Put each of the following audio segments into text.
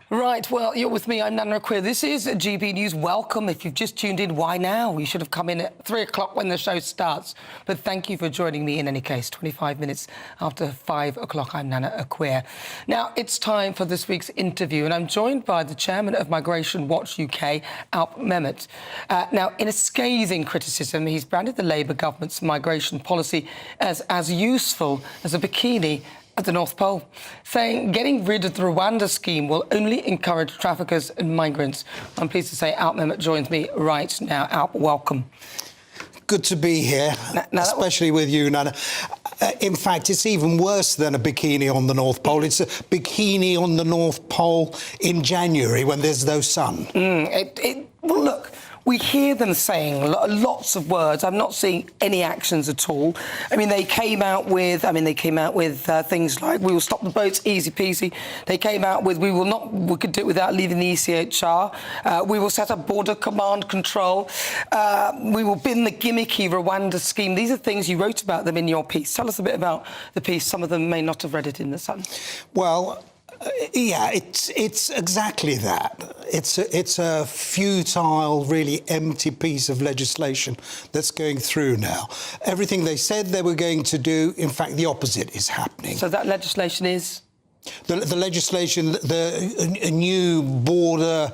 Right, well, you're with me. I'm Nana Akua. This is GB News. Welcome. If you've just tuned in, why now? You should have come in at 3 o'clock when the show starts. But thank you for joining me in any case. 25 minutes after 5 o'clock, I'm Nana Akua. Now, it's time for this week's interview, and I'm joined by the chairman of Migration Watch UK, Alp Mehmet. Now, in a scathing criticism, he's branded the Labour government's migration policy as useful as a bikini at the North Pole, saying getting rid of the Rwanda scheme will only encourage traffickers and migrants. I'm pleased to say Alp Mehmet joins me right now. Alp, welcome. Good to be here, especially with you, Nana. In fact, it's even worse than a bikini on the North Pole. It's a bikini on the North Pole in January when there's no sun. Well, look, we hear them saying lots of words. I'm not seeing any actions at all. I mean, they came out with things like "we will stop the boats, easy peasy." They came out with we could do it without leaving the ECHR. We will set up border command control. We will bin the gimmicky Rwanda scheme. These are things you wrote about them in your piece. Tell us a bit about the piece. Some of them may not have read it in The Sun. Well, yeah, it's exactly that. It's a futile, really empty piece of legislation that's going through now. Everything they said they were going to do, in fact, the opposite is happening. So that legislation is? The legislation, a new border,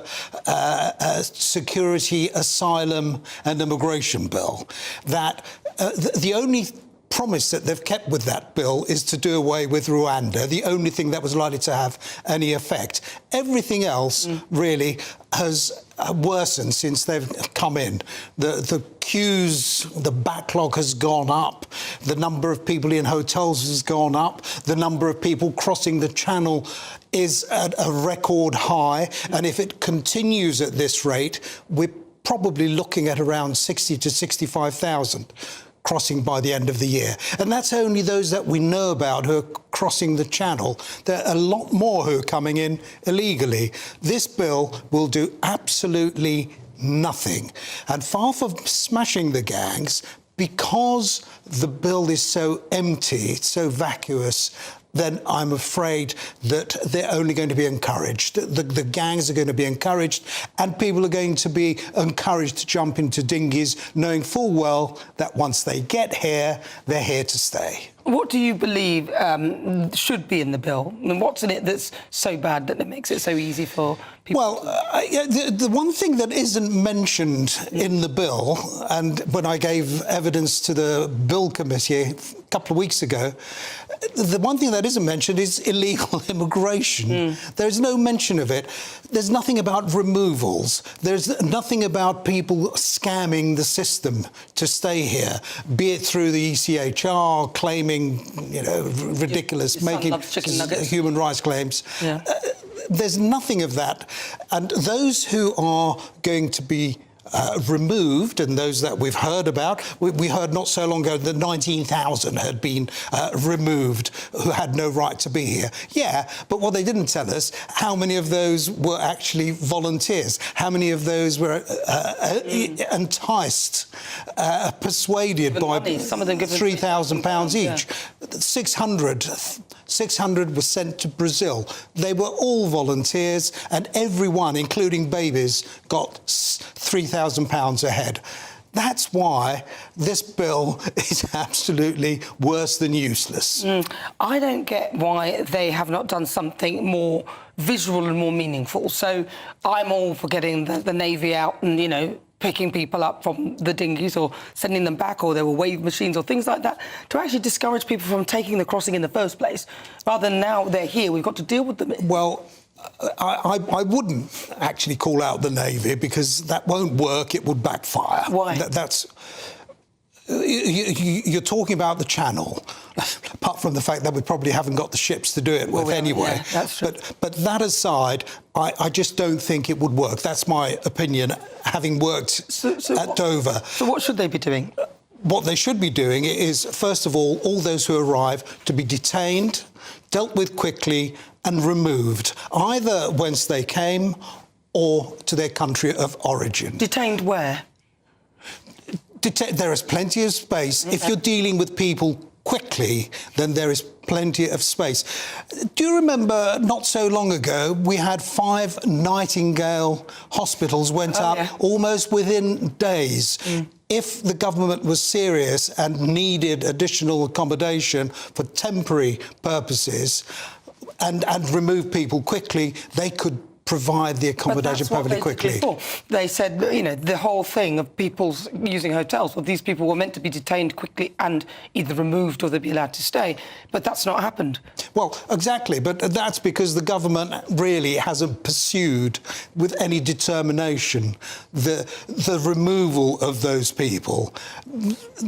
security, asylum and immigration bill, that the only promise that they've kept with that bill is to do away with Rwanda, the only thing that was likely to have any effect. Everything else really has worsened since they've come in. The queues, the backlog has gone up, the number of people in hotels has gone up, the number of people crossing the channel is at a record high, and if it continues at this rate, we're probably looking at around 60 to 65,000 crossing by the end of the year. And that's only those that we know about who are crossing the channel. There are a lot more who are coming in illegally. This bill will do absolutely nothing. And far from smashing the gangs, because the bill is so empty, it's so vacuous, then I'm afraid that they're only going to be encouraged. The gangs are going to be encouraged, and people are going to be encouraged to jump into dinghies, knowing full well that once they get here, they're here to stay. What do you believe should be in the bill? I mean, what's in it that's so bad that it makes it so easy for people? Well, the one thing that isn't mentioned in the bill, and when I gave evidence to the Bill Committee a couple of weeks ago, the one thing that isn't mentioned is illegal immigration. There's no mention of it. There's nothing about removals. There's nothing about people scamming the system to stay here, be it through the ECHR, claiming, ridiculous, making human rights claims. Yeah. There's nothing of that. And those who are going to be removed, and those that we've heard about, we heard not so long ago that 19,000 had been removed who had no right to be here. Yeah, but what they didn't tell us, how many of those were actually volunteers? How many of those were enticed, persuaded by £3,000 each? Yeah. 600 were sent to Brazil. They were all volunteers, and everyone, including babies, got £3,000 a head. That's why this bill is absolutely worse than useless. I don't get why they have not done something more visual and more meaningful. So I'm all for getting the Navy out and, picking people up from the dinghies or sending them back, or there were wave machines or things like that, to actually discourage people from taking the crossing in the first place, rather than now they're here, we've got to deal with them. Well, I wouldn't actually call out the Navy, because that won't work, it would backfire. Why? You're talking about the Channel, apart from the fact that we probably haven't got the ships to do it with anyway. Yeah, that's true. But that aside, I just don't think it would work. That's my opinion, having worked at Dover. So what should they be doing? What they should be doing is, first of all those who arrive to be detained, dealt with quickly and removed, either whence they came or to their country of origin. Detained where? There is plenty of space. Okay. If you're dealing with people quickly, then there is plenty of space. Do you remember not so long ago we had 5 Nightingale hospitals went up almost within days? If the government was serious and needed additional accommodation for temporary purposes and remove people quickly, they could provide the accommodation perfectly quickly. They said, you know, the whole thing of people using hotels, well, these people were meant to be detained quickly and either removed or they'd be allowed to stay, but that's not happened. Well, exactly, but that's because the government really hasn't pursued with any determination the removal of those people.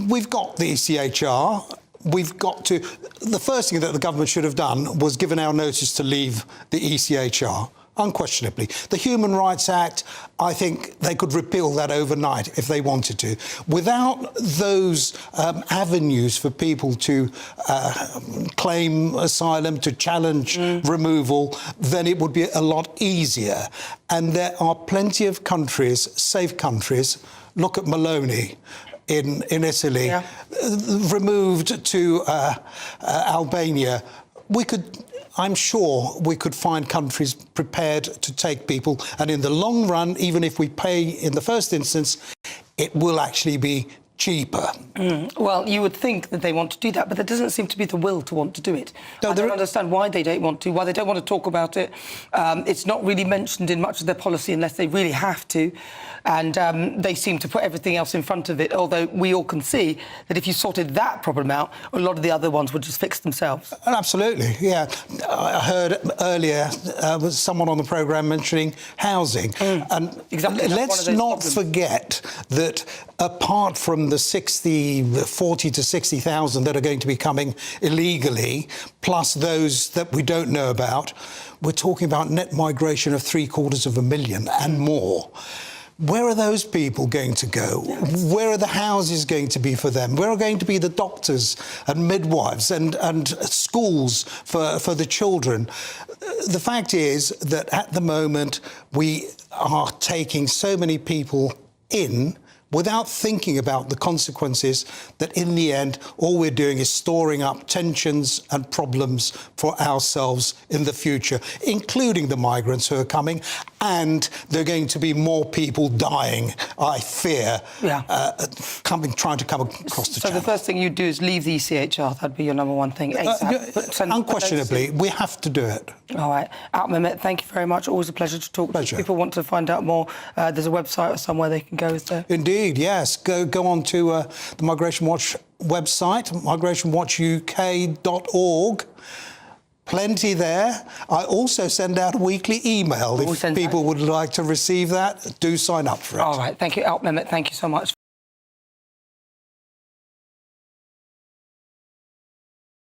We've got the ECHR. We've got to... The first thing that the government should have done was given our notice to leave the ECHR. Unquestionably. The Human Rights Act, I think they could repeal that overnight if they wanted to. Without those avenues for people to claim asylum, to challenge removal, then it would be a lot easier. And there are plenty of countries, safe countries. Look at Maloney in Italy, removed to Albania. I'm sure we could find countries prepared to take people, and in the long run, even if we pay in the first instance, it will actually be cheaper. Well, you would think that they want to do that, but there doesn't seem to be the will to want to do it. No, I don't understand why they don't want to, why they don't want to talk about it. It's not really mentioned in much of their policy unless they really have to, and they seem to put everything else in front of it, although we all can see that if you sorted that problem out, a lot of the other ones would just fix themselves. Absolutely, yeah. I heard earlier was someone on the programme mentioning housing. And exactly. Let's not forget that apart from the 40 to 60,000 that are going to be coming illegally, plus those that we don't know about, we're talking about net migration of 750,000 and more. Where are those people going to go? Where are the houses going to be for them? Where are going to be the doctors and midwives and schools for the children? The fact is that at the moment we are taking so many people in without thinking about the consequences, that in the end, all we're doing is storing up tensions and problems for ourselves in the future, including the migrants who are coming, and there are going to be more people dying, I fear, trying to come across the channel. So the first thing you'd do is leave the ECHR, that'd be your number one thing, ASAP. Unquestionably, we have to do it. All right. Alp Mehmet, thank you very much. Always a pleasure to talk to you. If people want to find out more, there's a website or somewhere they can go, is there? Indeed, yes. Go on to the Migration Watch website, migrationwatchuk.org. Plenty there. I also send out a weekly email. If people would like to receive that, do sign up for it. All right. Thank you, Alp Mehmet. Thank you so much.